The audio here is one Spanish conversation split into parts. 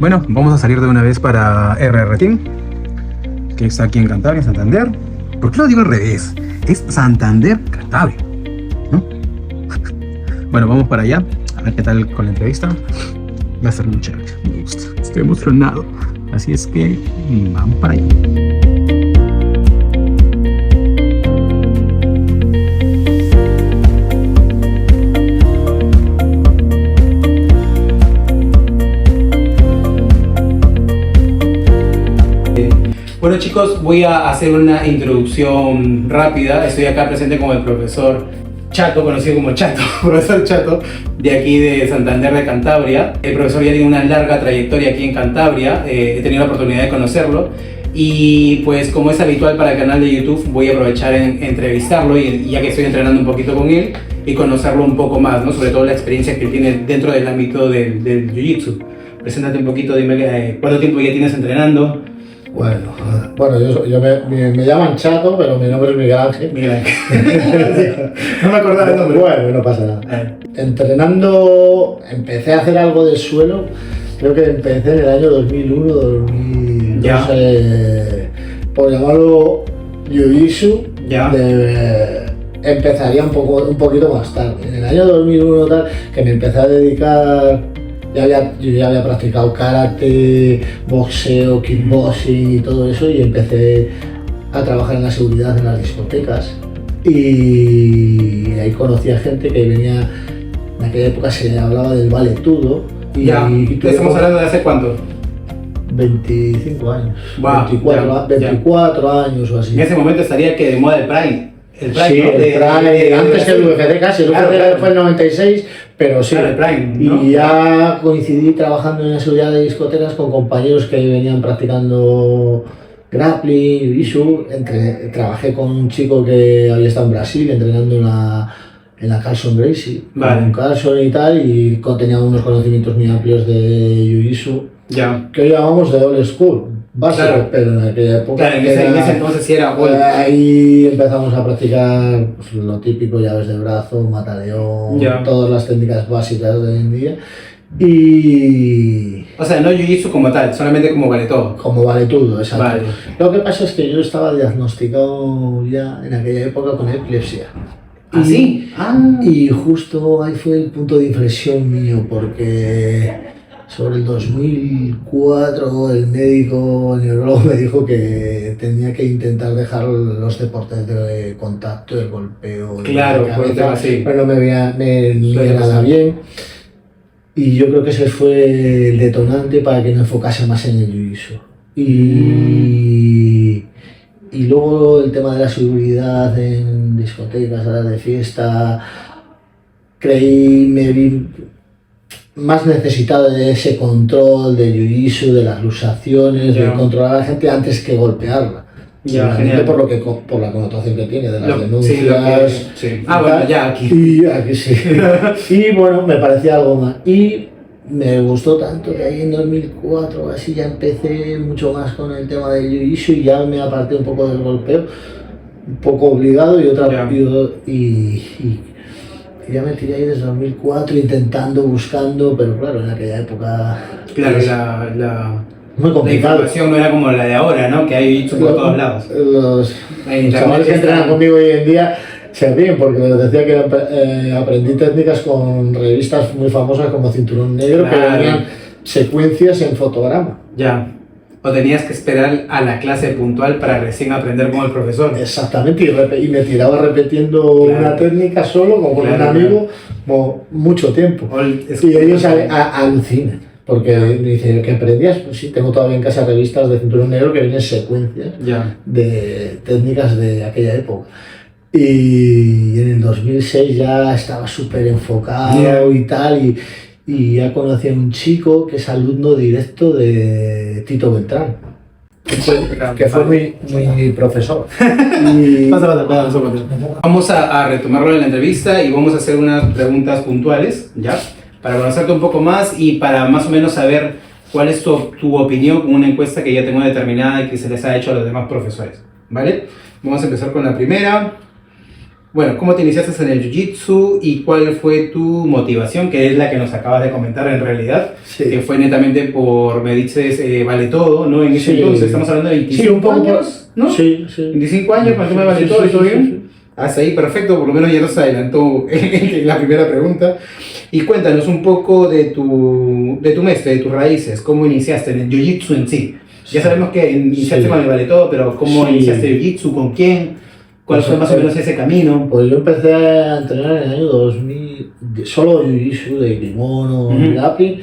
Bueno, vamos a salir de una vez para RR Team, que está aquí en Cantabria, Santander. ¿Por qué lo digo al revés? Es Santander, Cantabria, ¿no? Bueno, vamos para allá, a ver qué tal con la entrevista. Va a ser muy chévere, me gusta, estoy emocionado. Así es que vamos para allá. Bueno chicos, voy a hacer una introducción rápida. Estoy acá presente con el profesor Chato, conocido como Chato, profesor Chato, de aquí de Santander de Cantabria. El profesor ya tiene una larga trayectoria aquí en Cantabria, he tenido la oportunidad de conocerlo y pues como es habitual para el canal de YouTube voy a aprovechar en entrevistarlo y ya que estoy entrenando un poquito con él y conocerlo un poco más, ¿no? Sobre todo la experiencia que tiene dentro del ámbito del Jiu-Jitsu. Preséntate un poquito, dime cuánto tiempo ya tienes entrenando. Bueno, yo me llaman Chato, pero mi nombre es Miguel Ángel. Miguel Ángel. No me acordaba el nombre. Bueno, no pasa nada. Entrenando, empecé a hacer algo de suelo, creo que empecé en el año 2001, 2000, Ya. no sé, por llamarlo Jiu-Jitsu. Ya. Empezaría un poquito más tarde. En el año 2001 tal, que me empecé a dedicar. Yo ya había practicado karate, boxeo, kickboxing y todo eso y empecé a trabajar en la seguridad en las discotecas y ahí conocí a gente que venía, en aquella época se hablaba del valetudo y ¿Estamos hablando de hace cuánto? 25 años, Wow, 24 años o así. En ese momento estaría que de moda el Prime. El Prime, Sí, ¿no? el Prime, antes que el UFC casi, el Claro, UFC claro. fue el 96, pero sí. Claro, el Prime, ¿no? Y ya coincidí trabajando en la seguridad de discotecas con compañeros que venían practicando grappling, jiu-jitsu. Trabajé con un chico que había estado en Brasil entrenando en la Carlson Gracie, Vale. con Carlson y tal, y tenía unos conocimientos muy amplios de jiu-jitsu, Ya. que hoy llamamos de old school, básico, Claro. pero en aquella época Claro, en ese entonces sí era old. ahí empezamos a practicar pues, lo típico, llaves de brazo, mataleón, Ya. todas las técnicas básicas de hoy en día. Y O sea, no Jiu-Jitsu como tal, solamente como vale todo. como vale todo, exacto. Vale. Lo que pasa es que yo estaba diagnosticado ya en aquella época con epilepsia. ¿Ah, sí? Y justo ahí fue el punto de inflexión mío, porque sobre el 2004 el médico, el neurólogo me dijo que tenía que intentar dejar los deportes de contacto, el golpeo, Claro, la por el cabeza, tema, sí. pero no me veía Suele nada pasar. bien. Y yo creo que ese fue el detonante para que me enfocase más en el jiu-jitsu. Y luego el tema de la seguridad en discotecas, salas de fiesta, me vi más necesitado de ese control del jiu-jitsu, de las luxaciones, Ya. de controlar a la gente antes que golpearla. Ya, Seguramente genial. por la connotación que tiene de las Sí, denuncias. sí. y Ah, bueno, tal. ya aquí. Y aquí sí. Y bueno, me parecía algo más. Y me gustó tanto que ahí en 2004 así ya empecé mucho más con el tema del jiu-jitsu y ya me aparté un poco del golpeo, un poco obligado y otra Ya. y ya me tiré ahí desde 2004 intentando, buscando, pero claro, en aquella época Claro, es muy la complicado. información no era como la de ahora, ¿no? Que hay Jiu-Jitsu por todos lados. Los En internet chavales que está- entrenan conmigo hoy en día se ríen porque les decía que aprendí técnicas con revistas muy famosas como Cinturón Negro, que Claro. venían secuencias en fotograma. Ya. O tenías que esperar a la clase puntual para recién aprender con el profesor. Exactamente, y me tiraba repitiendo Claro. una técnica solo, como con Claro, un amigo, como mucho tiempo. Y ellos alucinan, porque me dicen que aprendías, pues sí, tengo todavía en casa revistas de Cinturón Negro que vienen secuencias Ya. de técnicas de aquella época. Y en el 2006 ya estaba súper enfocado Yeah. y tal, y ya conocí a un chico que es alumno directo de Tito Beltrán, que fue mi profesor. Y Pasa. Vamos a retomarlo en la entrevista y vamos a hacer unas preguntas puntuales, ¿ya? Para conocerte un poco más y para más o menos saber cuál es tu opinión con una encuesta que ya tengo determinada y que se les ha hecho a los demás profesores, ¿vale? Vamos a empezar con la primera. bueno, ¿cómo te iniciaste en el Jiu-Jitsu y cuál fue tu motivación, que es la que nos acabas de comentar en realidad? Sí. Que fue netamente por, me dices, vale todo, ¿no? En ese Sí. entonces estamos hablando de 25 Sí, un poco años, ¿no? Sí, sí. 25 años, para el tema de vale Sí, todo sí, y todo sí, bien. sí. Hasta ahí, perfecto, por lo menos ya nos adelantó en la primera pregunta. Y cuéntanos un poco de tu mestre, de tus raíces, cómo iniciaste en el Jiu-Jitsu en sí. Ya sabemos que iniciaste Sí. con el vale todo, pero ¿cómo Sí. iniciaste el Jiu-Jitsu? ¿Con quién? ¿Cuál Pues, fue más o menos ese camino? Pues yo empecé a entrenar en el año 2000, solo Jiu-Jitsu de kimono, Ujú. grappling,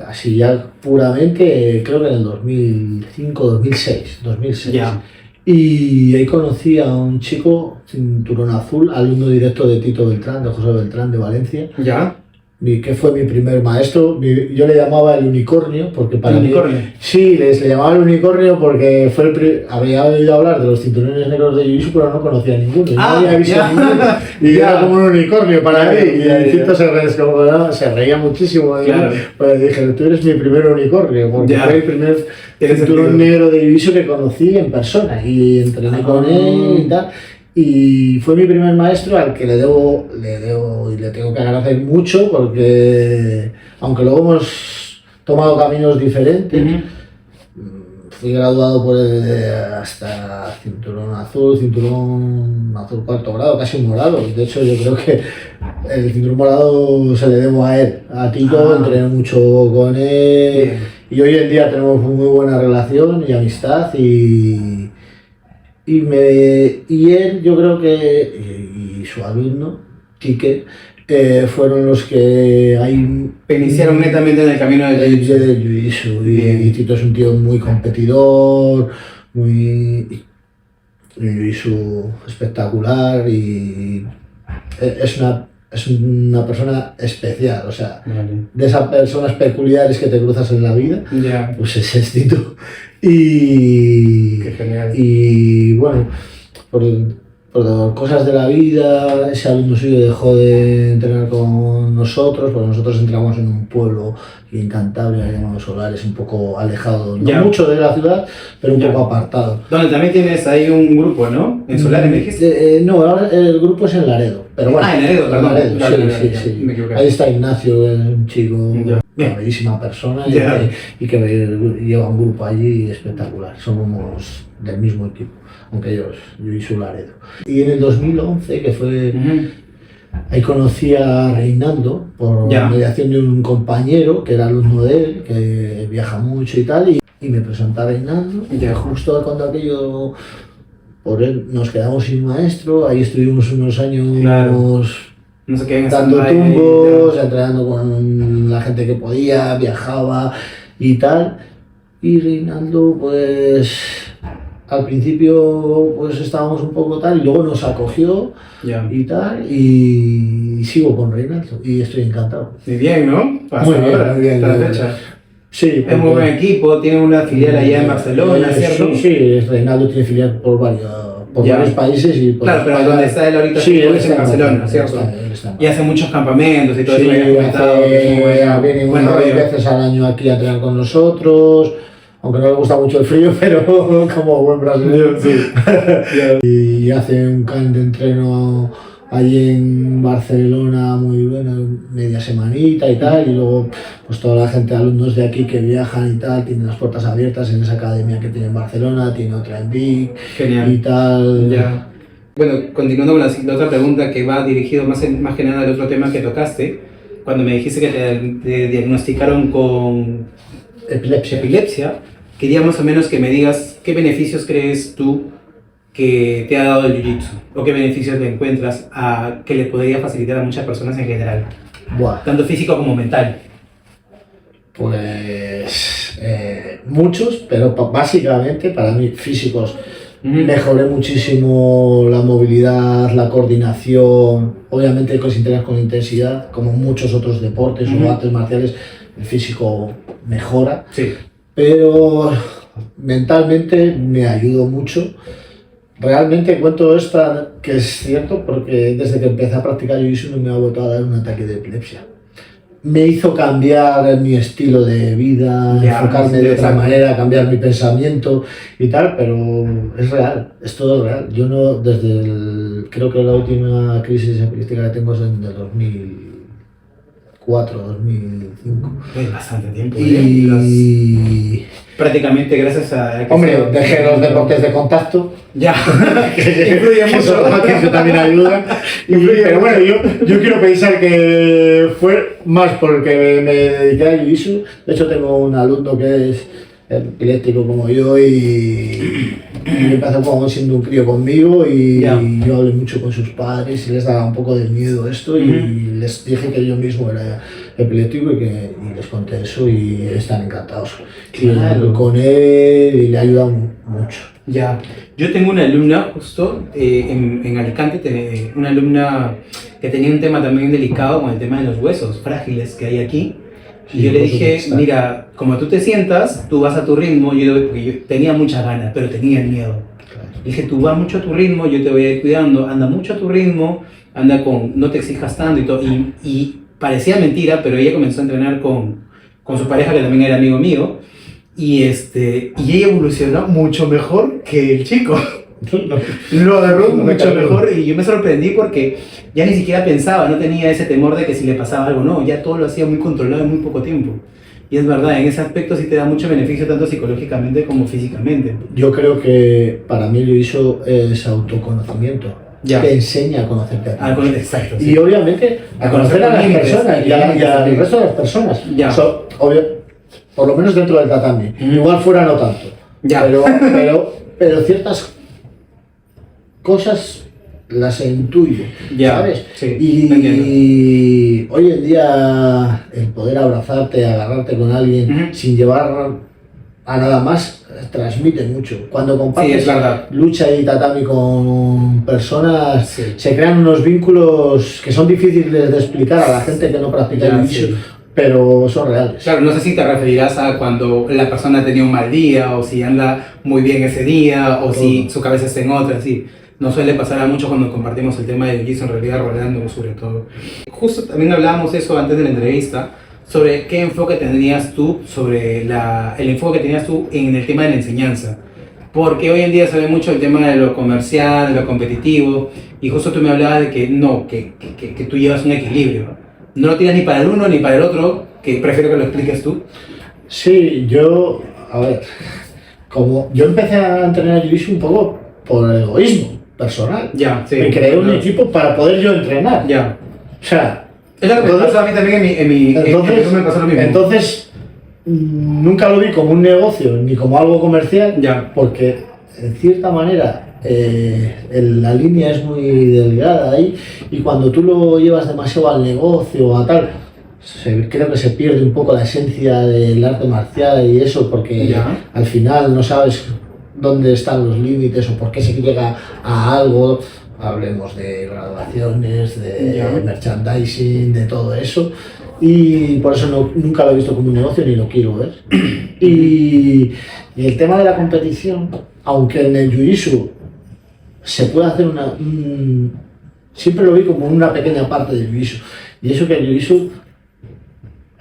así ya puramente, creo que en el 2005, 2006. Ya. Y ahí conocí a un chico, cinturón azul, alumno directo de Tito Beltrán, de José Beltrán de Valencia, ¿Ya? que fue mi primer maestro. Yo le llamaba el unicornio, porque para ¿El mí... unicornio? Sí, le llamaba el unicornio porque había oído hablar de los cinturones negros de Jiu-Jitsu, pero no conocía ninguno. Y no había visto ya. ninguno. Y Ya. era como un unicornio para Ya, mí. ya, Y Tito ya. se reía muchísimo de Claro. mí. Pues dije, tú eres mi primer unicornio, porque Ya. fue el primer Tiene cinturón sentido. negro de Jiu-Jitsu que conocí en persona. Y entrené con él y tal. Y fue mi primer maestro al que le debo y le tengo que agradecer mucho, porque aunque luego hemos tomado caminos diferentes, Ujú. fui graduado por hasta cinturón azul cuarto grado, casi morado. De hecho, yo creo que el cinturón morado se le debo a él, a Tito. Entrené mucho con él. Bien. Y hoy en día tenemos muy buena relación y amistad. Y él, yo creo que, y su alumno, Quique, fueron los que ahí Iniciaron netamente en el camino del Jiu-Jitsu. del Jiu-Jitsu. Bien. Y Tito es un tío muy competidor, muy Jiu-Jitsu espectacular, y es una persona especial, o sea, Vale. de esas personas peculiares que te cruzas en la vida, Ya. pues ese es Tito. Y, Qué genial. y bueno, por cosas de la vida, ese alumno suyo dejó de entrenar con nosotros, porque nosotros entramos en un pueblo en Cantabria llamado Solares, un poco alejado, no Ya. mucho de la ciudad, pero un Ya. poco apartado. Donde también tienes ahí un grupo, ¿no? En Solares, me dijiste. No, ahora el grupo es en Laredo. Pero bueno, En Laredo, perdón. Laredo, Vale, sí, vale, sí, ya, sí. me equivoqué. Ahí está Ignacio, es un chico, Ya. una bellísima persona, Ya. y que lleva un grupo allí espectacular. Somos del mismo equipo, aunque yo y su Laredo. Y en el 2011, que fue... Ujú. Ahí conocí a Reinaldo por Ya. mediación de un compañero que era alumno de él, que viaja mucho y tal, y me presentó a Reinaldo. Ya. Y justo cuando aquello, por él, nos quedamos sin maestro. Ahí estuvimos unos años Claro. No sé qué dando tumbos, entrenando con la gente que podía, viajaba y tal. Y Reinaldo, pues al principio pues estábamos un poco tal, y luego nos acogió Ya. y tal, y sigo con Reinaldo y estoy encantado. Muy bien, ¿no? Hasta Muy bien, ahora, muy bien, hasta la muy bien. fecha. Sí, Es muy buen equipo, tiene una filial allá en Barcelona, ¿cierto? Sí, Reinaldo tiene filial por Ya. varios países. Y por Claro, pero España. donde está él ahorita Sí, él es en está Barcelona, ¿cierto? él está en Y hace muchos campamentos y todo Sí, eso que has comentado. que es muy bueno, viene buen una o dos rollo. veces al año aquí a entrenar con nosotros, aunque no le gusta mucho el frío, pero como buen brasileño. Y hace un camp de entreno allí en Barcelona muy bueno, media semanita y tal, y luego pues toda la gente, alumnos de aquí que viajan y tal, tienen las puertas abiertas en esa academia que tiene en Barcelona, tiene otra en Vic y Genial. tal. Ya. Bueno, continuando con la otra pregunta que va dirigido más que nada al otro tema que tocaste, cuando me dijiste que te diagnosticaron con epilepsia, quería más o menos que me digas qué beneficios crees tú que te ha dado el Jiu-Jitsu, o qué beneficios le encuentras que le podría facilitar a muchas personas en general, Buah. tanto físico como mental. Pues muchos, pero básicamente para mí físicos. Ujú. Mejoré muchísimo la movilidad, la coordinación, obviamente que se entrenas con intensidad, como muchos otros deportes Ujú. o artes marciales, el físico mejora, Sí. pero mentalmente me ayudó mucho. Realmente cuento esta que es cierto, porque desde que empecé a practicar Jiu-Jitsu no me ha vuelto a dar un ataque de epilepsia. me hizo cambiar mi estilo de vida, Ya, enfocarme sí, de otra exacto. manera, cambiar mi pensamiento y tal, pero es real, es todo real. Yo no, creo que la última crisis epiléptica que tengo es en el 2004, 2005. Es bastante tiempo. Y... Prácticamente gracias a... que Hombre, eso- dejé los deportes de contacto, Ya. que Influye eso, mucho. que eso también ayuda. Pero bueno, yo quiero pensar que fue más porque me dediqué a Jiu-Jitsu. De hecho, tengo un alumno que es epiléptico como yo y empezó como siendo un crío conmigo y Ya. yo hablé mucho con sus padres y les daba un poco de miedo esto y les dije que yo mismo era epiléptico y les conté eso y están encantados. Claro. Y con él y le ha ayudado mucho. Ya, yo tengo una alumna justo en Alicante, una alumna que tenía un tema también delicado con el tema de los huesos frágiles que hay aquí. Y Sí, yo le por dije, supuesto. mira, como tú te sientas, tú vas a tu ritmo, porque yo tenía muchas ganas, pero tenía miedo. Dije, tú vas mucho a tu ritmo, yo te voy a ir cuidando, anda mucho a tu ritmo, no te exijas tanto y todo. Y parecía mentira, pero ella comenzó a entrenar con su pareja, que también era amigo mío. Y ella evolucionó mucho mejor que el chico. Lo agarró No me mucho cabe mejor y yo me sorprendí porque ya ni siquiera pensaba, no tenía ese temor de que si le pasaba algo, no, ya todo lo hacía muy controlado en muy poco tiempo. Y es verdad, en ese aspecto sí te da mucho beneficio tanto psicológicamente como físicamente. Yo creo que para mí lo hizo es autoconocimiento. Ya. Te enseña a conocerte a ti. Exacto. Y obviamente a conocer a las límites, personas y al resto de las personas. Ya. Eso, por lo menos dentro del tatami. Igual fuera no tanto. Ya. Pero ciertas cosas las intuyo, Ya, ¿sabes? sí, y hoy en día el poder abrazarte, agarrarte con alguien Ujú. sin llevar a nada más, transmite mucho. Cuando Sí, compartes es verdad. lucha y tatami con personas, Sí. se crean unos vínculos que son difíciles de explicar a la gente que no practica Ya, jiu-jitsu, sí. pero son reales. Claro, no sé si te referirás a cuando la persona tenía un mal día o si anda muy bien ese día o si Todo. su cabeza está en otra, sí. Nos suele pasar a muchos cuando compartimos el tema de jiu-jitsu, en realidad Rolando sobre todo. Justo también hablábamos eso antes de la entrevista, sobre qué enfoque tendrías tú, sobre el enfoque que tenías tú en el tema de la enseñanza. Porque hoy en día se ve mucho el tema de lo comercial, de lo competitivo, y justo tú me hablabas de que no, que tú llevas un equilibrio. No lo tiras ni para el uno ni para el otro, que prefiero que lo expliques tú. Sí, a ver, como yo empecé a entrenar jiu-jitsu un poco por egoísmo personal. Ya, sí. Me creé un equipo para poder yo entrenar. Ya. O sea, Es lo que me Entonces- pasó a mí también en entonces, me pasó lo mismo. entonces nunca lo vi como un negocio ni como algo comercial, Ya. porque en cierta manera la línea es muy delgada ahí y cuando tú lo llevas demasiado al negocio o a tal, creo que se pierde un poco la esencia del arte marcial y eso, porque Ya. al final no sabes dónde están los límites o por qué se llega a algo. Hablemos de graduaciones, de Ya. merchandising, de todo eso. Y por eso nunca lo he visto como un negocio ni lo quiero ver. Y el tema de la competición, aunque en el jiu-jitsu se puede hacer siempre lo vi como una pequeña parte del jiu-jitsu. Y eso que el jiu-jitsu,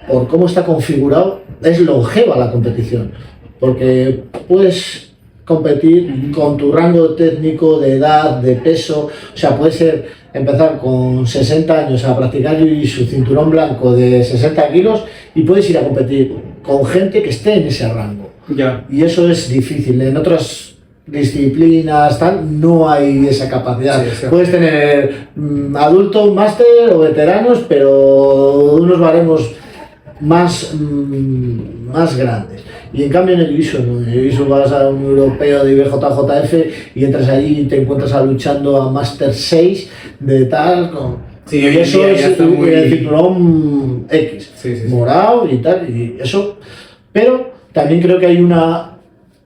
por cómo está configurado, es longeva la competición. Porque puedes competir con tu rango técnico, de edad, de peso. O sea, puede ser empezar con 60 años a practicar jiu-jitsu, cinturón blanco de 60 kilos, y puedes ir a competir con gente que esté en ese rango. Ya. Y eso es difícil. En otras disciplinas tal, no hay esa capacidad. Sí, Puedes tener adultos, máster o veteranos, pero unos baremos más grandes. Y en cambio en el jiu-jitsu, ¿no? En el jiu-jitsu vas a un europeo de IBJJF y entras allí y te encuentras luchando a Master 6 de tal. Sí, y hoy en eso día es ya está muy- el cinturón X, Sí, sí, sí. morado y tal, y eso. Pero también creo que hay una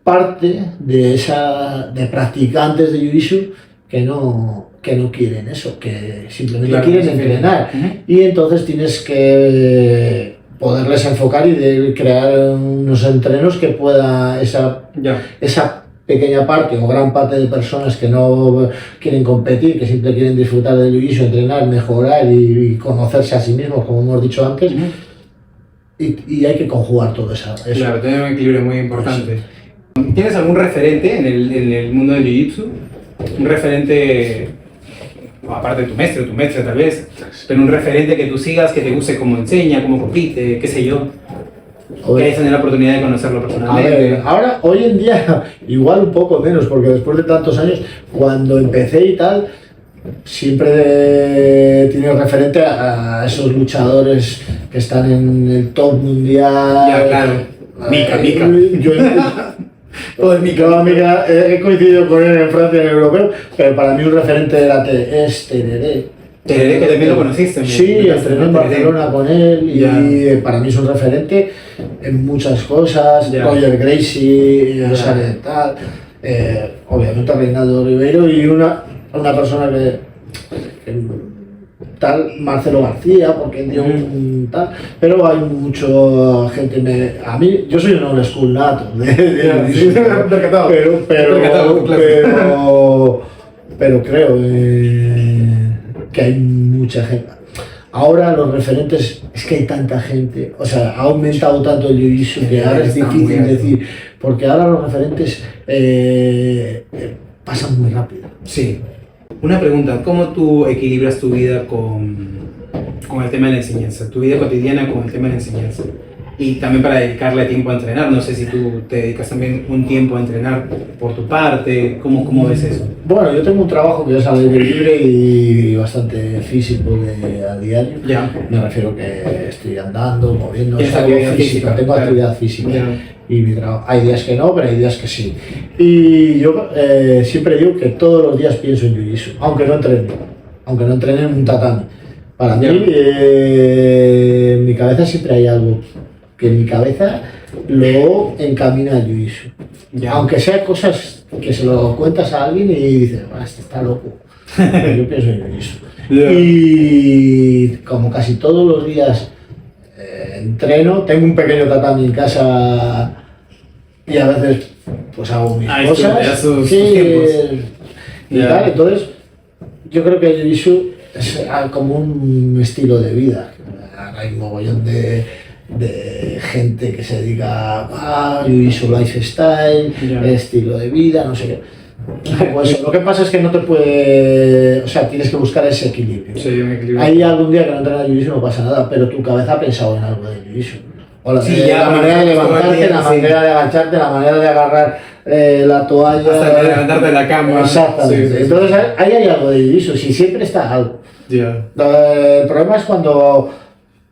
parte de practicantes de jiu-jitsu que no quieren eso, que simplemente Claro, quieren no se quieren. entrenar. Ujú. Y entonces tienes que poderles enfocar y crear unos entrenos que pueda esa Ya. pequeña parte o gran parte de personas que no quieren competir, que siempre quieren disfrutar del jiu-jitsu, entrenar, mejorar y conocerse a sí mismos, como hemos dicho antes. Y hay que conjugar todo eso. Claro, tener un equilibrio muy importante. ¿Tienes algún referente en el mundo del jiu-jitsu? Un referente, aparte de tu maestra tal vez, pero un referente que tú sigas, que te guste cómo enseña, cómo compite, qué sé yo. Que hayas tenido la oportunidad de conocerlo personalmente. A ver, ahora, hoy en día, igual un poco menos, porque después de tantos años, cuando empecé y tal, siempre tiene referente a esos luchadores que están en el top mundial. Ya, claro. Mika. Todo el Mika, he coincidido con él en Francia en el europeo, pero para mí un referente era Tereré. Tereré, que también lo conociste. Sí, entrené en Barcelona con él y para mí es un referente en muchas cosas. Roger Gracie, tal, obviamente Reinaldo Ribeiro y una persona que tal, Marcelo García, porque dio un tal, pero hay mucha gente, a mí, yo soy un old school nato, pero creo que hay mucha gente. Ahora los referentes, es que hay tanta gente, o sea, ha aumentado tanto el jiu-jitsu que ahora es difícil decir, porque ahora los referentes pasan muy rápido. Sí. Una pregunta, ¿cómo tú equilibras tu vida con el tema de la enseñanza? Tu vida cotidiana con el tema de la enseñanza. Y también para dedicarle tiempo a entrenar, no sé si tú te dedicas también un tiempo a entrenar por tu parte, ¿cómo ves eso? Bueno, yo tengo un trabajo que es al aire libre y bastante físico a diario. Ya. Me refiero que estoy andando, moviendo, tengo actividad física. Y mi trabajo. Hay días que no, pero hay días que sí. Y yo siempre digo que todos los días pienso en jiu-jitsu, aunque no entrene en un tatami. Para mí, en mi cabeza siempre hay algo que en mi cabeza lo encamina al jiu-jitsu. Aunque sea cosas que se lo cuentas a alguien y dices, este está loco. Pero yo pienso en jiu-jitsu. Y como casi todos los días entreno, tengo un pequeño tatami en casa y a veces pues hago mis cosas. Y tal, entonces yo creo que el jiu-jitsu es como un estilo de vida. Hay un mogollón de gente que se dedica a jiu-jitsu lifestyle, estilo de vida, no sé qué. Pues lo que pasa es que no te puede, o sea, tienes que buscar ese equilibrio. Sí, un equilibrio. Hay algún día que no entrenas jiu-jitsu no pasa nada, pero tu cabeza ha pensado en algo de jiu-jitsu. O la manera de levantarte, la manera de agacharte, la manera de agarrar la toalla. Hasta de levantarte de la cama. Exactamente. Entonces ahí hay algo de jiu-jitsu, si siempre está algo. El problema es cuando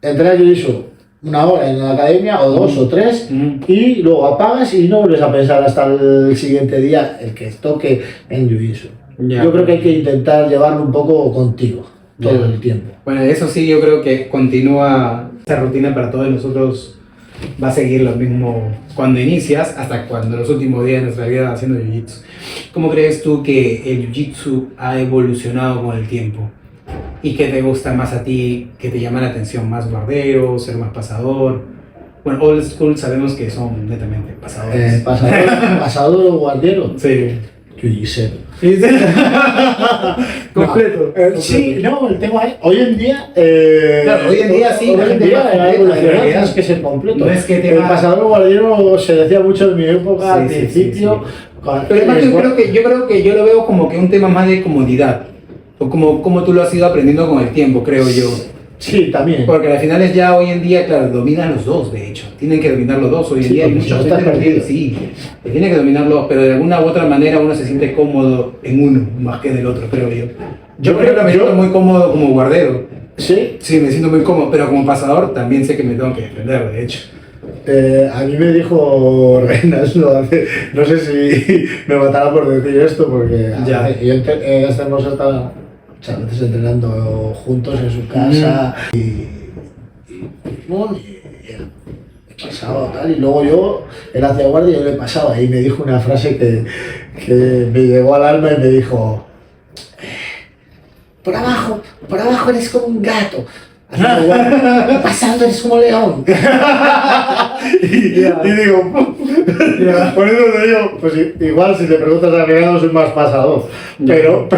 entrenas jiu-jitsu una hora en la academia, o dos o tres, y luego apagas y no vuelves a pensar hasta el siguiente día el que toque en jiu-jitsu. Yo creo que hay que intentar llevarlo un poco contigo todo el tiempo. Bueno, eso sí, yo creo que continúa esta rutina para todos nosotros. Va a seguir lo mismo cuando inicias hasta cuando los últimos días de nuestra vida haciendo jiu-jitsu. ¿Cómo crees tú que el jiu-jitsu ha evolucionado con el tiempo? ¿Y qué te gusta más a ti? ¿Qué te llama la atención? ¿Más guardero? ¿Ser más pasador? Bueno, old school sabemos que son netamente pasadores. ¿Pasador o guardiero? Sí. Jiu-jitsu. Completo. Sí, no, el tema es, hoy en día... claro, hoy en día sí, hoy en día tienes que ser completo. No es que el pasador o guardiero se decía mucho en mi época, al principio. Pero además yo creo que yo lo veo como que un tema más de comodidad. O como tú lo has ido aprendiendo con el tiempo, creo yo. Sí, también. Porque al final es ya hoy en día, claro, dominan los dos, de hecho. Tienen que dominar los dos hoy en día. Hay mucha gente perdido. Sí, tienen que dominarlos, pero de alguna u otra manera uno se siente cómodo en uno, más que en el otro, creo yo. Yo creo que me siento muy cómodo como guardero. ¿Sí? Sí, me siento muy cómodo, pero como pasador también sé que me tengo que defender, de hecho. A mí me dijo Reinaldo, no sé si me matará por decir esto, porque hemos estado muchas veces entrenando juntos en su casa y pasaba tal, y luego él hacía guardia y yo le pasaba, y me dijo una frase que me llegó al alma y me dijo: por abajo eres como un gato, pasando eres como un león. y digo, por eso te digo, pues igual si te preguntas a Ricardo soy más pasador, pero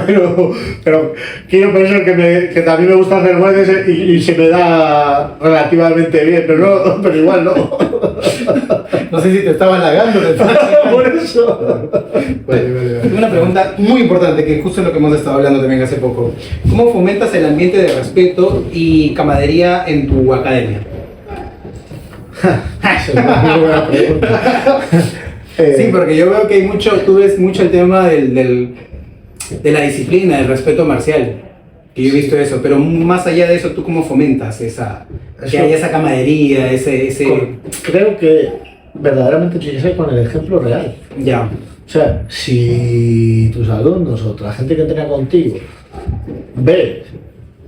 quiero pensar que también me gusta hacer bailes y se me da relativamente bien, pero igual no. No sé si te estaba halagando. Por eso. Tengo una pregunta muy importante, que justo es lo que hemos estado hablando también hace poco. ¿Cómo fomentas el ambiente de respeto y camaradería en tu academia? Esa es una muy buena pregunta. Sí, porque yo veo que hay mucho, tú ves mucho el tema de la disciplina, del respeto marcial. Que yo he visto eso, pero más allá de eso, ¿tú cómo fomentas que haya esa camaradería, ese... Creo que verdaderamente tienes que ser con el ejemplo real. Ya. O sea, si tus alumnos o otra gente que entrena contigo ves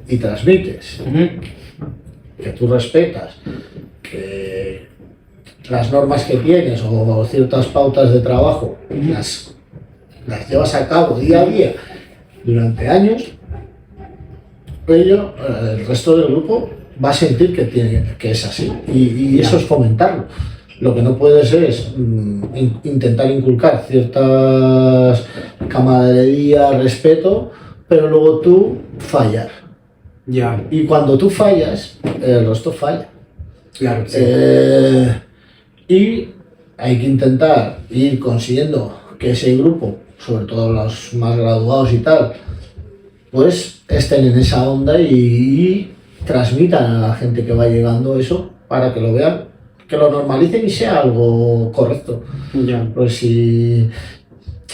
y transmites que tú respetas, que las normas que tienes o ciertas pautas de trabajo las llevas a cabo día a día durante años, el resto del grupo va a sentir que es así y eso es fomentarlo. Lo que no puedes es intentar inculcar ciertas camaradería, respeto, pero luego tú fallar. Ya. Y cuando tú fallas, el resto falla. Claro, sí. Y hay que intentar ir consiguiendo que ese grupo, sobre todo los más graduados y tal, pues estén en esa onda y transmitan a la gente que va llegando eso para que lo vean, que lo normalicen y sea algo correcto. Ya. Pues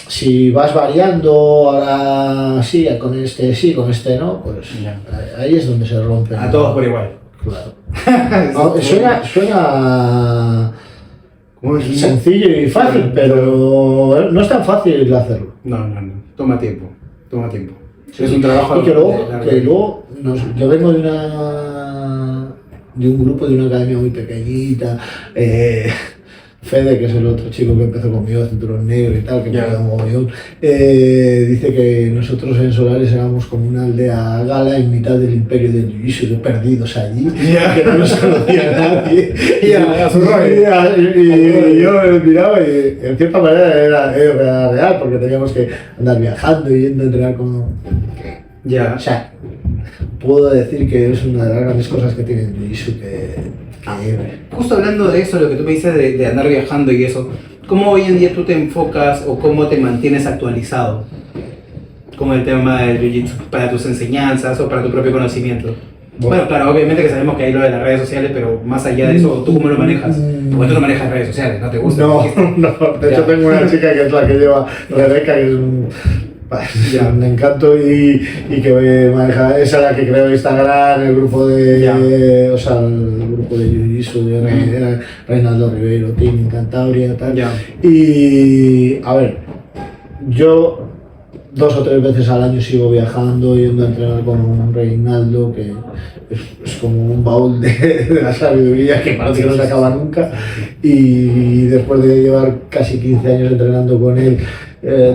si vas variando, ahora sí, con este no, pues Ya. ahí es donde se rompe. A todos por igual. Claro. No, suena sencillo y fácil, pero no es tan fácil hacerlo. No. Toma tiempo. Es un trabajo. Y que luego yo vengo de un grupo, de una academia muy pequeñita. Fede, que es el otro chico que empezó conmigo, cinturón negro y tal, que me da un mogollón, dice que nosotros en Solares éramos como una aldea gala en mitad del imperio del Jiu-Jitsu, de perdidos allí, que no nos conocía nadie. Y yo me miraba y en cierta manera era real, porque teníamos que andar viajando y yendo a entrenar con... Ya. O sea, puedo decir que es una de las grandes cosas que tiene el Jiu-Jitsu Justo hablando de eso, lo que tú me dices de andar viajando y eso, ¿cómo hoy en día tú te enfocas o cómo te mantienes actualizado con el tema del Jiu-Jitsu para tus enseñanzas o para tu propio conocimiento? Bueno, claro, obviamente que sabemos que hay lo de las redes sociales, pero más allá de eso, ¿tú cómo lo manejas? Porque tú no manejas redes sociales, ¿no te gusta? No, de hecho tengo una chica que es la que lleva, Rebeca, que es un encanto y que maneja, esa es la que creó Instagram, el grupo de el grupo de Jiu-Jitsu de Reinaldo Ribeiro, Team en Cantabria, tal. Y a ver, yo 2 o 3 veces al año sigo viajando, yendo a entrenar con Reinaldo, que es como un baúl de la sabiduría que parece que no se acaba nunca, y después de llevar casi 15 años entrenando con él,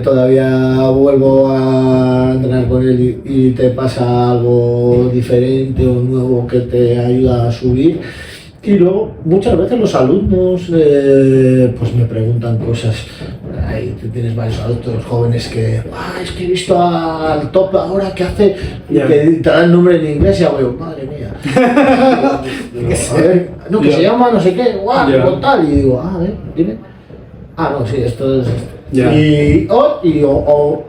todavía vuelvo a entrenar con él y te pasa algo diferente o nuevo que te ayuda a subir. Y luego muchas veces los alumnos pues me preguntan cosas. Ahí tú tienes varios alumnos jóvenes que es que he visto al top ahora que hace y te da el nombre en inglés y hago yo, madre mía. A ver, no, que se llama no sé qué, tal, y digo, a ver, dime. No, sí, esto es esto.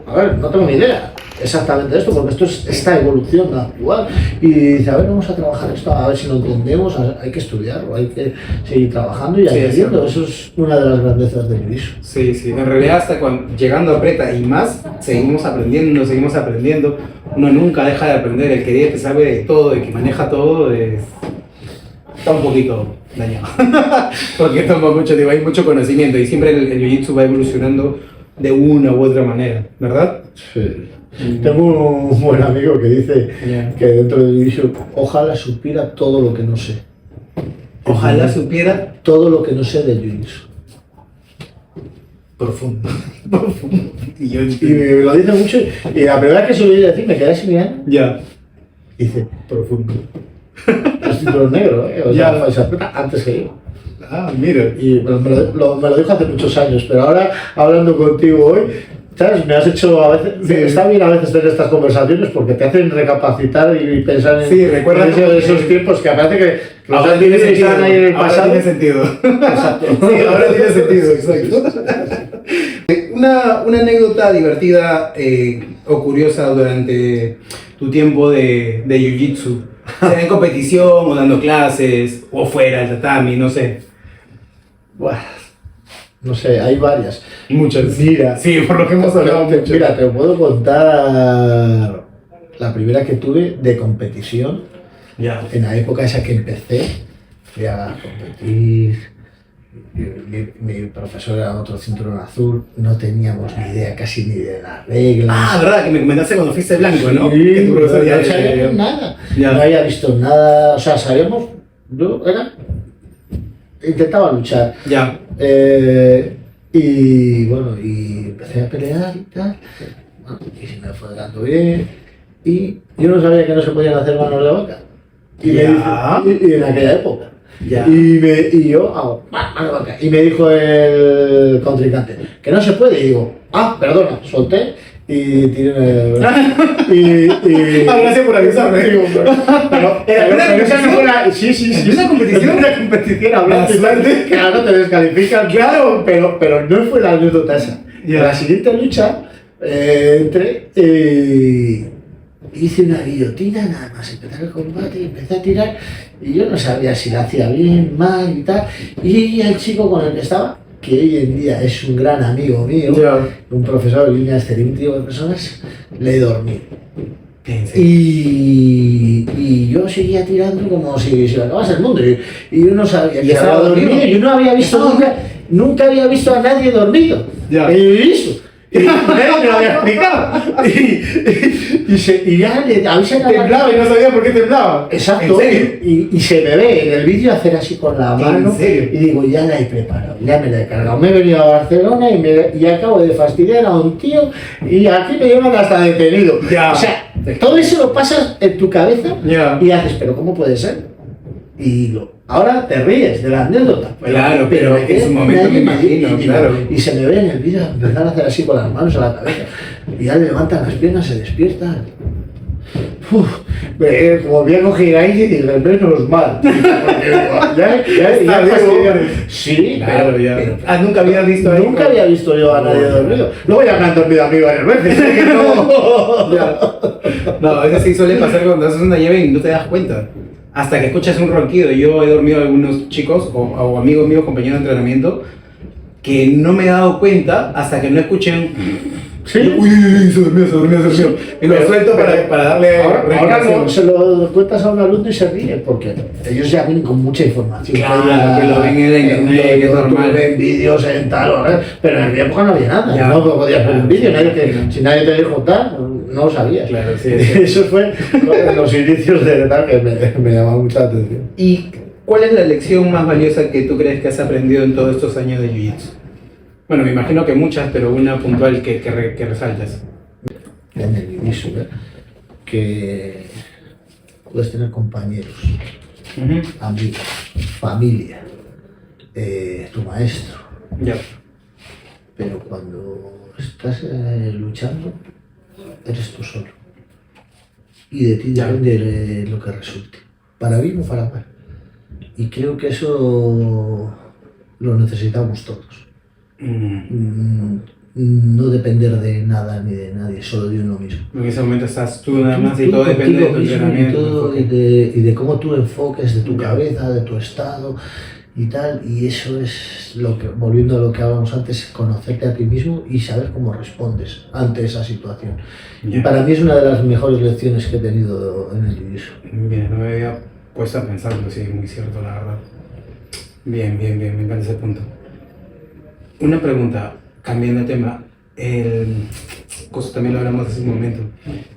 A ver, no tengo ni idea exactamente de esto, porque esto es esta evolución actual. Y dice, a ver, vamos a trabajar esto, a ver si lo entendemos, hay que estudiarlo, hay que seguir trabajando y aprendiendo. Eso es una de las grandezas del Jiu-Jitsu. Sí, en realidad hasta llegando a Preta y más, seguimos aprendiendo. Uno nunca deja de aprender, el que sabe de todo, el que maneja todo, está un poquito dañado. Porque toma mucho, hay mucho conocimiento y siempre el Jiu-Jitsu va evolucionando de una u otra manera, ¿verdad? Sí. Tengo un buen amigo que dice que dentro del Jiu-Jitsu ojalá supiera todo lo que no sé. Ojalá supiera todo lo que no sé del Jiu-Jitsu. Profundo. Y me lo dice mucho y la primera vez que se lo oí decir me quedé así mirando. Dice, profundo. El cinturón negro, o sea, antes que yo. Ah, mira. Y me lo dijo hace muchos años, pero ahora hablando contigo hoy, ¿sabes? Me has hecho a veces, Sí. está bien a veces tener estas conversaciones porque te hacen recapacitar y pensar en, Sí, recuerda en como esos que- tiempos que parece que los Ahora tiene antiguos sentido. estaban ahí en el Ahora pasado. tiene sentido. Exacto. Sí, ahora tiene sentido, exacto. Una anécdota divertida o curiosa durante tu tiempo de Jiu-Jitsu. Sea en competición o dando clases o fuera del tatami, no sé. Buah, no sé, hay varias. Muchas. Mira. Sí, por lo que hemos hablado mucho. Mira, te puedo contar la primera que tuve de competición. Ya. En la época esa que empecé, fui a competir. Mi profesor era otro cinturón azul, no teníamos ni idea casi ni de las reglas. Ah, verdad, que me comentaste cuando fuiste blanco, ¿no? Sí, Que tu profesor no ya- sabíamos nada. Ya. No había visto nada, o sea, sabíamos, yo intentaba luchar. Ya. Y bueno, y empecé a pelear y tal, bueno, y se me fue dando bien, y yo no sabía que no se podían hacer manos de vaca. Y, Ya. y en aquella época. Ya. Y yo hago, mano de vaca. Y me dijo el contrincante, que no se puede. Y digo, perdona, solté y tiré. Gracias por avisarme. Digo, pero esa no fue la. Sí. ¿En una competición? En una competición hablando. Bastante. Claro, te descalifican. Claro, pero no fue la anécdota esa. Ya. La siguiente lucha, entré y hice una guillotina, nada más empezar el combate y empecé a tirar y yo no sabía si la hacía bien, mal y tal. Y el chico con el que estaba, que hoy en día es un gran amigo mío, Ya. un profesor de línea estereotipo de personas, le dormí. Sí. Y yo seguía tirando como si se me acabase el mundo. Y yo no sabía ¿Y que estaba estaba dormido? dormido. Yo no había visto nunca había visto a nadie dormido. Ya. He visto. Y nadie me lo había explicado. Y ya le avisan a la Temblaba y no sabía por qué temblaba. Exacto, ¿En serio? y se me ve en el vídeo hacer así con la mano serio? y digo, ya la he preparado, ya me la he cargado. Me he venido a Barcelona y acabo de fastidiar a un tío y aquí me llevan hasta detenido. Ya. O sea, todo eso lo pasas en tu cabeza Ya. y haces, pero ¿cómo puede ser? Ahora te ríes de la anécdota. Claro, pero en su momento me imagino, claro. Y se me ve en el vídeo empezar a hacer así con las manos a la cabeza. Y ya le levantan las piernas, se despiertan. Como viejo giráis y dije, menos mal. Está vivo, hombre. Sí, Claro, pero, ya. pero Nunca habías visto ahí. nunca había visto yo a nadie dormido. Luego ya me han dormido a mí varias veces. ¿eh? Que no. Ya. No, a veces sí suele pasar cuando haces una llave y no te das cuenta. Hasta que escuchas un ronquido. Yo he dormido a algunos chicos o amigos míos, compañeros de entrenamiento, que no me he dado cuenta hasta que no escuché un... Sí. Uy, se durmió. Y lo suelto para darle Ahora respiración. se lo cuentas a un alumno y se ríe porque ellos ya vienen con mucha información. Claro, que lo ven en la internet, que es normal. Ven vídeos en tal, pero en mi época no había nada. Ya. No podías ver un vídeo. Sí. Si nadie te dijo tal, no lo sabías. Claro, sí. Eso fue los inicios de tal que me llamaba mucha atención. ¿Y cuál es la lección más valiosa que tú crees que has aprendido en todos estos años de Jiu-Jitsu? Bueno, me imagino que muchas, pero una puntual que resaltas. En el inicio, que puedes tener compañeros, amigos, familia, tu maestro, Ya. pero cuando estás luchando, eres tú solo. Y de ti Ya. depende lo que resulte, para bien o para mal. Y creo que eso lo necesitamos todos. No depender de nada ni de nadie, solo de uno mismo. En ese momento estás tú nada más y Tú todo depende de tu contigo mismo entrenamiento. y, todo, enfoque. y de cómo tú enfoques, de tu Ya. cabeza, de tu estado y tal. Y eso es lo que, volviendo a lo que hablábamos antes, conocerte a ti mismo y saber cómo respondes ante esa situación. Y Ya. para mí es una de las mejores lecciones que he tenido en el jiu-jitsu. Bien, no me había puesto a pensarlo, sí, muy cierto, la verdad. Bien, me encanta ese punto. Una pregunta, cambiando de tema, cosa también lo hablamos hace un momento,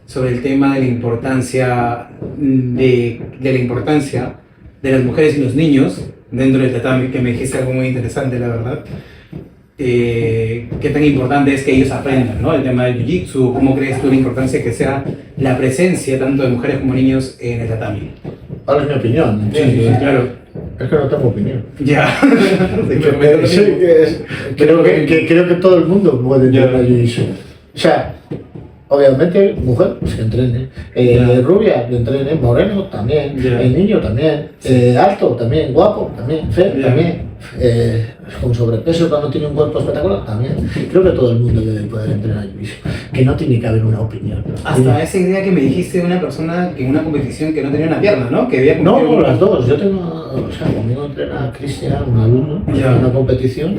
sobre el tema de la importancia de las mujeres y los niños dentro del tatami, que me dijiste algo muy interesante, la verdad. Qué tan importante es que ellos aprendan, ¿no? El tema del jiu-jitsu, ¿cómo crees tú la importancia que sea la presencia tanto de mujeres como niños en el tatami? Ahora es mi opinión. Sí, claro. Es que no tengo opinión. Ya. Creo que todo el mundo puede entrenar jiu-jitsu. O sea, obviamente, mujer, pues que entrene. Rubia, que entrene. Moreno, también. El niño, también. Alto, también. Guapo, también. Feo, también. Con sobrepeso, cuando tiene un cuerpo espectacular, también. Creo que todo el mundo debe poder entrenar jiu-jitsu. Que no tiene que haber una opinión. Hasta esa idea que me dijiste de una persona que en una competición que no tenía una pierna, ¿no? Que había No, las dos. Yo tengo, o sea, conmigo entrena Cristian, un alumno, en una competición,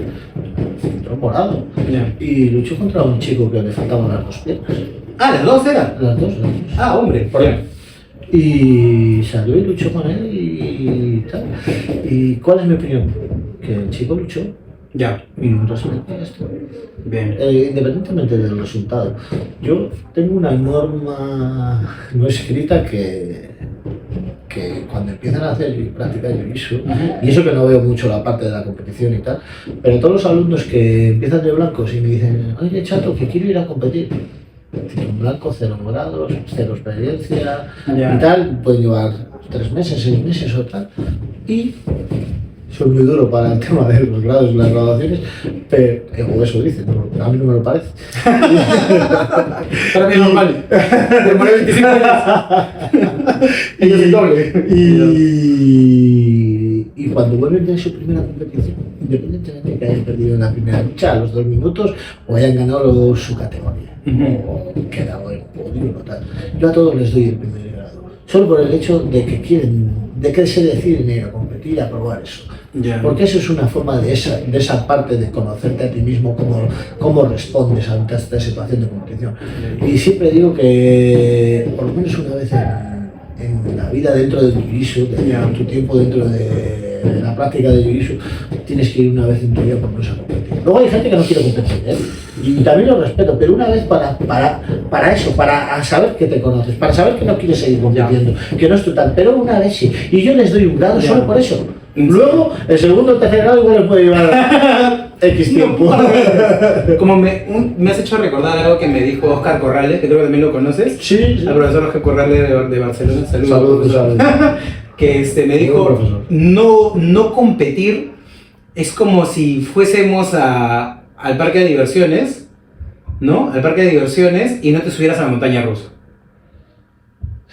entró morado. Y luchó contra un chico que le faltaban las dos piernas. Ah, ¿las dos eran? Las dos. Ah, hombre. Y salió y luchó con él y tal. ¿Y cuál es mi opinión? Que el chico luchó. Ya. Y un resultado ya está. Bien. Independientemente del resultado. Yo tengo una norma no escrita que cuando empiezan a hacer y practicar jiu-jitsu, y eso que no veo mucho la parte de la competición y tal, pero todos los alumnos que empiezan de blancos y me dicen, oye chato, que quiero ir a competir, un blanco, 0 grados, 0 experiencia y tal, pueden llevar 3 meses, 6 meses o tal, y soy muy duro para el tema de los grados y las graduaciones, pero o eso dicen, a mí no me lo parece. Para mí es normal. Demoré 25 años. Ellos el doble. Y cuando vuelven de su primera competición, independientemente de que hayan perdido en la primera lucha a los 2 minutos o hayan ganado su categoría, o quedado en podio o tal, yo a todos les doy el primer grado. Solo por el hecho de que se deciden ir a competir, a probar eso. Porque eso es una forma de esa parte de conocerte a ti mismo, cómo respondes ante esta situación de competición. Y siempre digo que por lo menos una vez en la vida dentro del jiu-jitsu, en tu tiempo dentro de la práctica de jiu-jitsu, tienes que ir una vez en tu vida por no a competir. Luego hay gente que no quiere competir, y también lo respeto, pero una vez para eso, para saber que te conoces, para saber que no quieres seguir compitiendo, que no es total, pero una vez sí. Y yo les doy un grado solo por eso. Luego, el segundo o tercer grado igual les puede llevar X tiempo. Como me has hecho recordar algo que me dijo Oscar Corrales, que creo que también lo conoces. Sí. El profesor Oscar Corrales de Barcelona. Saludos. Que me dijo, no competir es como si fuésemos al parque de diversiones, ¿no? Al parque de diversiones y no te subieras a la montaña rusa.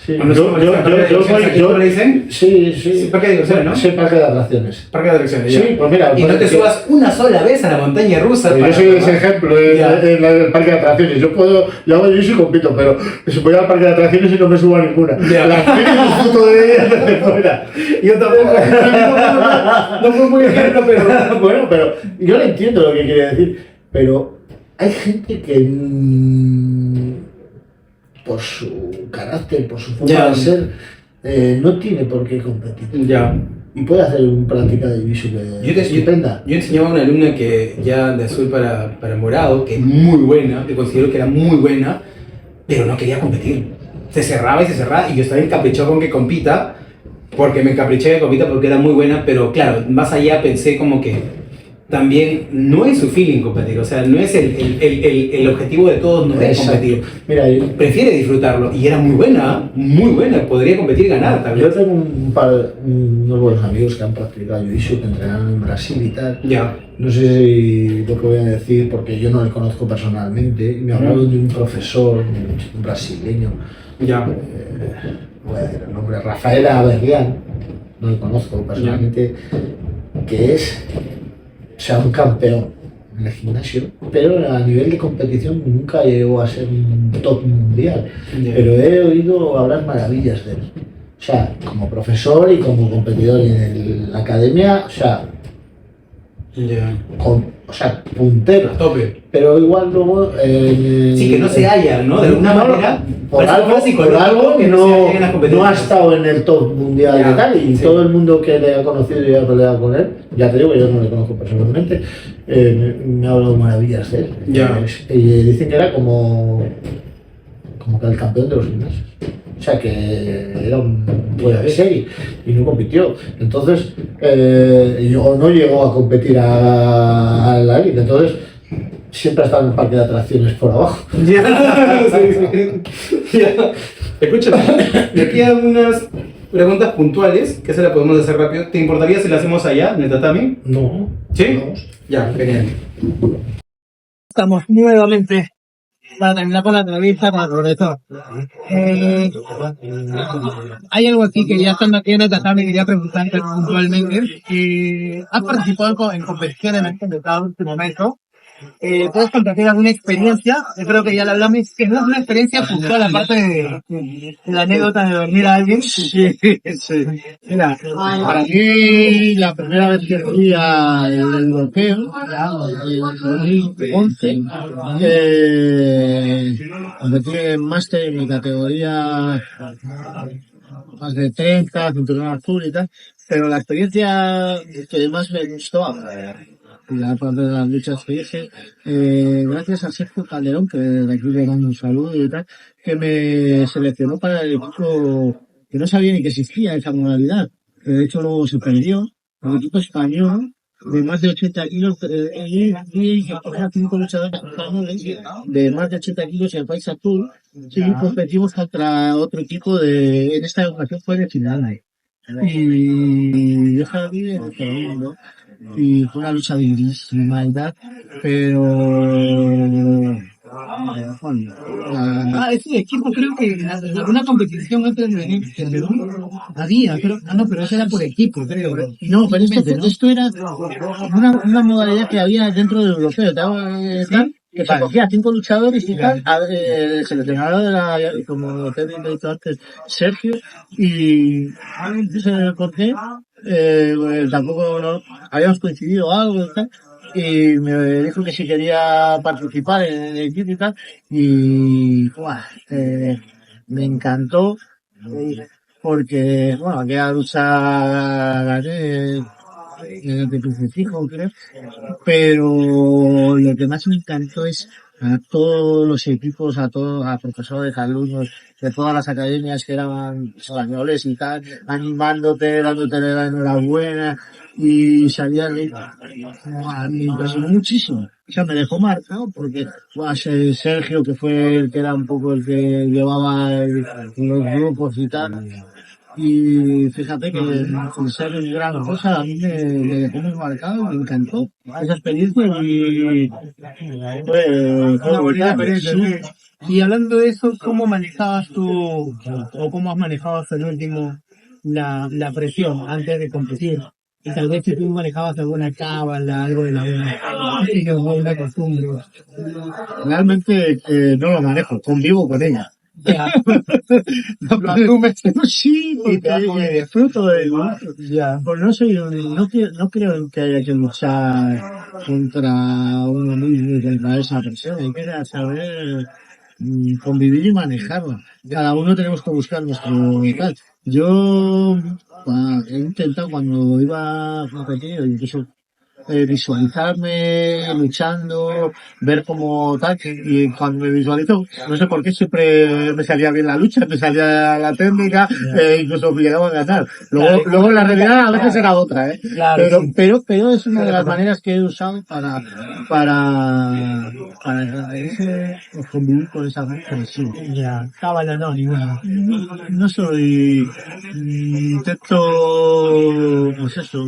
Sí, ¿No lo dicen? Sí. Parque de diversiones, ¿no? Sí, parque de atracciones. Parque de atracciones, sí, pues mira. Y no te subas una sola vez a la montaña rusa. Yo soy ese ejemplo en el parque de atracciones. Yo hago jiu-jitsu y compito, pero voy al parque de atracciones y no me subo a ninguna. Las disfruto de ellas desde fuera. Yo tampoco. No fue muy ejemplo, pero... Bueno, pero yo le entiendo lo que quiere decir. Pero hay gente que... por su carácter, por su forma de ser, no tiene por qué competir. Y puede hacer una práctica de jiu-jitsu estupenda. Yo enseñaba a una alumna que ya de azul para morado, que es muy buena, que considero que era muy buena, pero no quería competir. Se cerraba y yo estaba encaprichado con que compita, porque me encapriché de compita porque era muy buena, pero claro, más allá pensé como que también no es su feeling competir, o sea, no es el objetivo de todos, no es competir. Mira, prefiere disfrutarlo y era muy buena, podría competir y ganar tal vez. Yo tengo unos buenos amigos que han practicado jiu-jitsu, que entrenan en Brasil y tal. No sé si lo que voy a decir porque yo no le conozco personalmente, y me hablaron de un profesor, un brasileño. Voy a decir el nombre, Rafael Averlián, no le conozco personalmente, que es... O sea, un campeón en el gimnasio, pero a nivel de competición nunca llegó a ser un top mundial. Pero he oído hablar maravillas de él. O sea, como profesor y como competidor en la academia, o sea, puntero. A tope. Pero igual luego... sí, que no se halla, ¿no? De alguna manera, por algo que no ha estado en el top mundial y tal, y todo el mundo que le ha conocido y ha peleado con él, ya te digo que yo no le conozco personalmente, me ha hablado maravillas de él. Y dicen que era como que el campeón de los gimnasios. O sea, que era un fuera de serie y no compitió. Entonces, no llegó a competir a la élite. Entonces, siempre ha estado en el parque de atracciones por abajo. Escúchame, de aquí a unas preguntas puntuales, que se la podemos hacer rápido. ¿Te importaría si la hacemos allá, en el tatami? No. ¿Sí? No. Ya, genial. Estamos nuevamente para terminar con la entrevista con el profesor. Hay algo aquí que ya estando aquí en el tatami quería preguntarte puntualmente. ¿Has participado en competiciones en este momento? ¿Puedes compartir alguna experiencia? Yo creo que ya la hablamos, que no es una experiencia puntual, aparte de la anécdota de dormir a alguien. Sí. Mira, para mí la primera vez que fui al europeo, en 2011, competí en máster en mi categoría más de 30, cinturón azul y tal, pero la experiencia que más me gustó, la parte de las luchas que hice, gracias a Sergio Calderón, que de aquí le mando un saludo y tal, que me seleccionó para el equipo que no sabía ni que existía esa modalidad, que de hecho luego se perdió, el equipo español de más de 80 kilos, y que cogía 5 luchadores españoles de más de 80 kilos en el país azul, y competimos contra otro equipo en esta ocasión fue de Finlandia. Y yo estaba aquí en el segundo, y fue una lucha durísima y tal, pero bueno, Es un equipo, creo que en alguna competición antes de venir en Perú había, creo, no, pero eso era por equipo, creo. no, pero esto era una modalidad que había dentro del europeo, tal, que se cogía 5 luchadores y tal, el seleccionador de como te he dicho antes, Sergio, y no sé por qué, tampoco habíamos coincidido algo y tal, y me dijo que si quería participar en el equipo y tal, y me encantó, porque, bueno, aquella lucha gané de crucifijo, creo, pero lo que más me encantó es a todos los equipos, a profesores, alumnos de todas las academias que eran españoles y tal, animándote, dándote la enhorabuena, y salían y me impresionó muchísimo. O sea, me dejó marcado porque Sergio, que fue el que era un poco el que llevaba los grupos y tal, y fíjate que sin ser gran cosa a mí me dejó muy marcado, me encantó esa experiencia y fue Una bonita experiencia, sí. sí. Y hablando de eso, ¿cómo manejabas tú, o cómo has manejado hasta el último, la presión antes de competir? Y tal vez si tú manejabas alguna cábala, algo de una costumbre. Realmente no lo manejo, convivo con ella. Ya. Sí, porque disfruto de Ya. pues no creo en que haya que luchar contra uno mismo y contra esa persona, hay que saber convivir y manejarla. Cada uno tenemos que buscar nuestro tal. Yo he intentado cuando iba a competir, incluso visualizarme luchando, ver cómo tal, y cuando me visualizo, no sé por qué siempre me salía bien la lucha, me salía la técnica, incluso me llegaba a ganar. Luego la realidad a veces era otra, Claro, pero es una de las maneras que he usado para convivir con esa presión. Ya, cábala no, ninguna. No soy, intento, pues eso.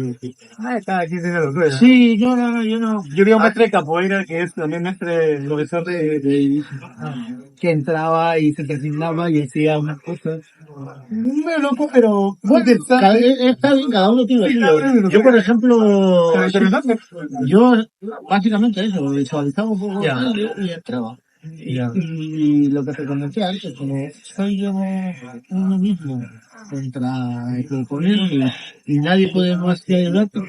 Cada quien tiene lo suyo. Sí, yo no. Yo vi a un maestro de capoeira que es también maestro de profesor que entraba y se designaba y decía unas cosas muy loco, pero muy interesante. Está bien, cada uno tiene lo suyo. Yo, por ejemplo, yo básicamente eso, visualizaba un poco y entraba. Y lo que te comenté antes, como soy yo uno mismo contra el proponente y nadie puede más que ayudarte,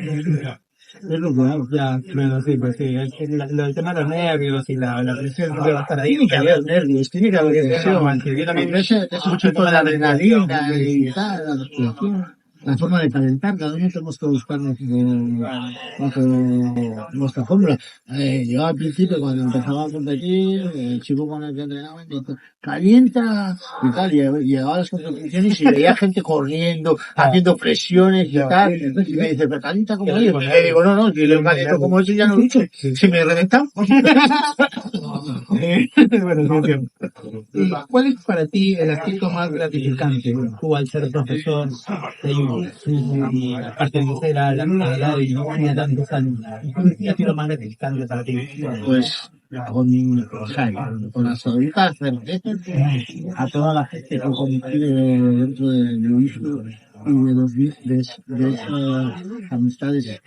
es lo que hago. Ya, bueno, sí, pues sí, el tema de los nervios y la presión siempre va a estar ahí. Tiene que haber nervios, tiene que haber presión. Yo también Es mucho de la adrenalina y tal, la respiración. la forma de calentar, cada uno tenemos que buscar nuestra fórmula. Yo al principio, cuando empezaba a competir, el chico con el que entrenaba me dijo, calienta y tal, y llegaba a las competiciones y veía gente corriendo, haciendo presiones y tal, y me dice, pero calienta como ellos. Y le digo, no, si lo caliento como eso ya no lucho, si me reventan. Bueno, sí, entiendo. ¿Y cuál es para ti el aspecto más gratificante? Tú, al ser profesor de jiu-jitsu y aparte de ser la actividad de jiu-jitsu de tantos años, ¿cuál ha sido lo más gratificante para ti? Pues con las solitas cervezas a toda la gente que coincide dentro del jiu-jitsu y de esas amistades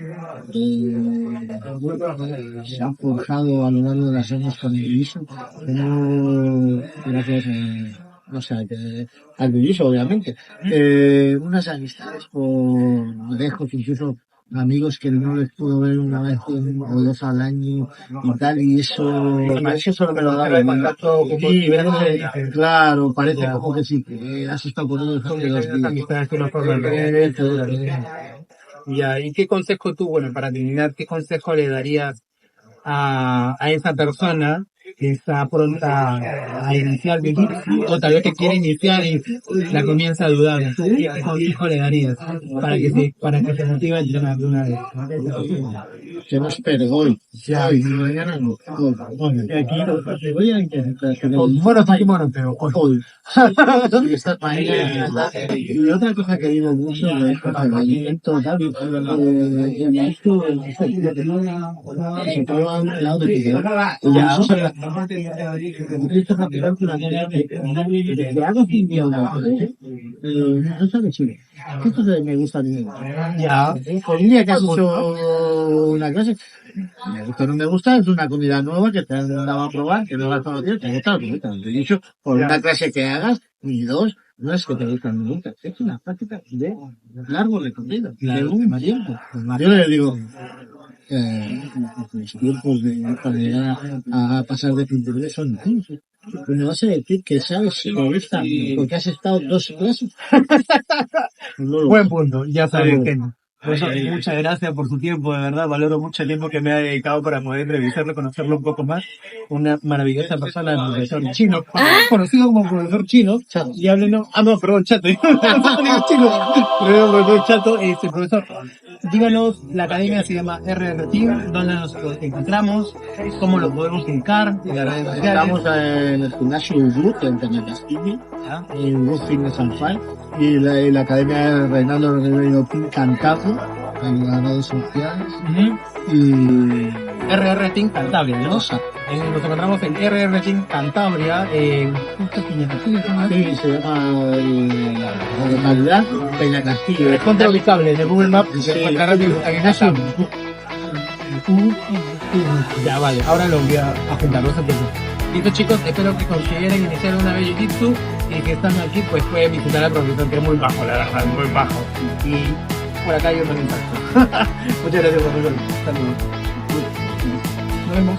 que se han forjado a lo largo de los años con el jiu-jitsu, gracias no sé, al jiu-jitsu obviamente, unas amistades por lejos, incluso amigos que no les puedo ver una vez o dos al año y tal, y eso solo me lo da el contacto y claro, parece como que sí, que has estado con ellos hace 2 días. Amistades que no forman Ya, ¿y qué consejo tú, bueno, para terminar, qué consejo le darías a esa persona que está pronta a iniciar jiu-jitsu o tal vez que quiere iniciar y la comienza a dudar? ¿Qué consejo le darías para que se motive a entrenar de una vez? Que no espere hoy, ya, y mañana no. Aquí voy a intentar. Bueno, pero hoy. Y otra cosa que digo mucho es el acompañamiento, ¿sabes? Esto se prueba a un lado de que no sabe chile. Esto me gusta a mí. Ya, por un día que has hecho una clase, me gusta o no me gusta, es una comida nueva que te han dado a probar, que no la has conocido, te gusta, te he dicho, por una clase que hagas, y 2, no es que te gusta, me gusta, es una práctica de largo recorrido, de un tiempo. Yo le digo, los tiempos para llegar a pasar de pintura son años. Pues me vas a decir que sabes si te gusta porque has estado 2 clases. Buen punto, ya sabes que no. Pues, muchas gracias por su tiempo, de verdad, valoro mucho el tiempo que me ha dedicado para poder revisarlo, conocerlo un poco más. Una maravillosa persona, el profesor chino, conocido como profesor chino, y háblenos, perdón, chato, profesor chato, profesor, díganos, la academia se llama RR Team, ¿dónde nos encontramos? ¿Cómo lo podemos ubicar? Estamos en el gimnasio Ubud, en Peñacastillo, en Ubud Fitness and Fun, y la academia de Reinaldo Rivero Team Cantabria, en las redes sociales, y RR Team Cantabria, ¿no? Nos encontramos en RR Team Cantabria, sí, se llama la localidad Peñacastillo. Es contraubicable en el Google Maps. Sí, ya vale, ahora lo voy a juntar, no se preocupen. Listo chicos, espero que consideren iniciar una vez jiu-jitsu y que están aquí pues pueden visitar al profesor, que es muy bajo, la verdad, muy bajo. Y por acá hay otro impacto. Muchas gracias profesor. Saludos. Nos vemos.